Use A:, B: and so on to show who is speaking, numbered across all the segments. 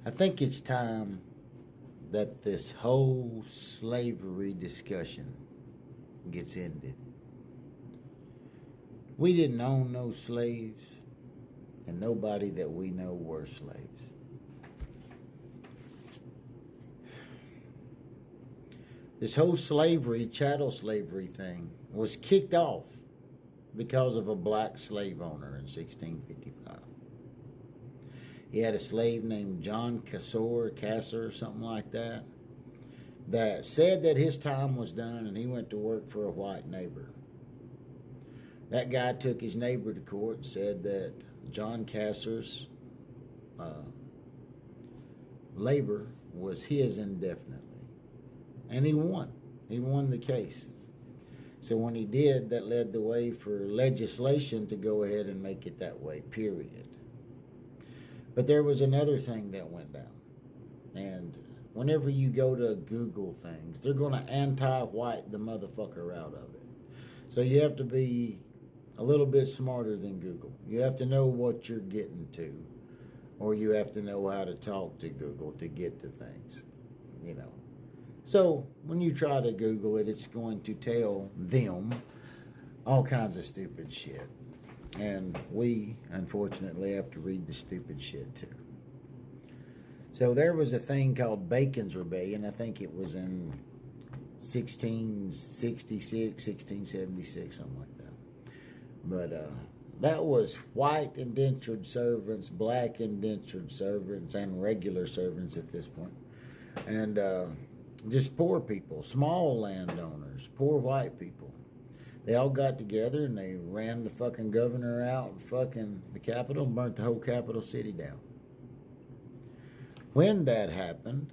A: I think it's time that this whole slavery discussion gets ended. We didn't own no slaves, and nobody that we know were slaves. This whole slavery, chattel slavery thing was kicked off because of a black slave owner in 1655. He had a slave named John Casor, or something like that, that said that his time was done and he went to work for a white neighbor. That guy took his neighbor to court and said that John Casor's labor was his indefinitely. And he won. He won the case. So when he did, that led the way for legislation to go ahead and make it that way, period. But there was another thing that went down. And whenever you go to Google things, they're going to anti-white the motherfucker out of it. So you have to be a little bit smarter than Google. You have to know what you're getting to, or you have to know how to talk to Google to get to things, you know. So when you try to Google it, it's going to tell them all kinds of stupid shit. And we, unfortunately, have to read the stupid shit too. So there was a thing called Bacon's Rebellion. I think it was in 1666, 1676, something like that. But that was white indentured servants, black indentured servants, and regular servants at this point. And just poor people, small landowners, poor white people. They all got together and they ran the fucking governor out and fucking the Capitol and burnt the whole capital city down. When that happened,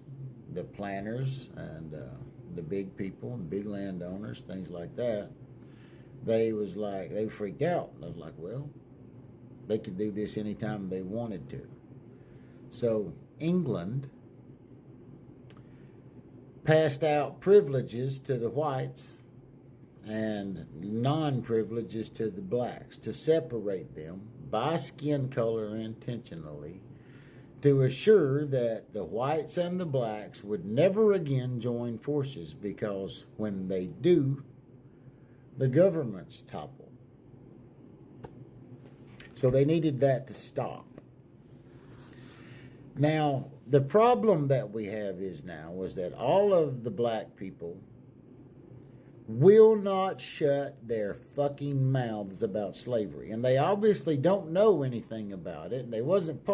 A: the planters and the big people and big landowners, things like that, they freaked out. I was like, well, they could do this anytime they wanted to. So England passed out privileges to the whites and non-privileges to the blacks to separate them by skin color intentionally, to assure that the whites and the blacks would never again join forces, because when they do, the governments topple. So they needed that to stop. Now, the problem that we have is that all of the black people will not shut their fucking mouths about slavery. And they obviously don't know anything about it. They wasn't part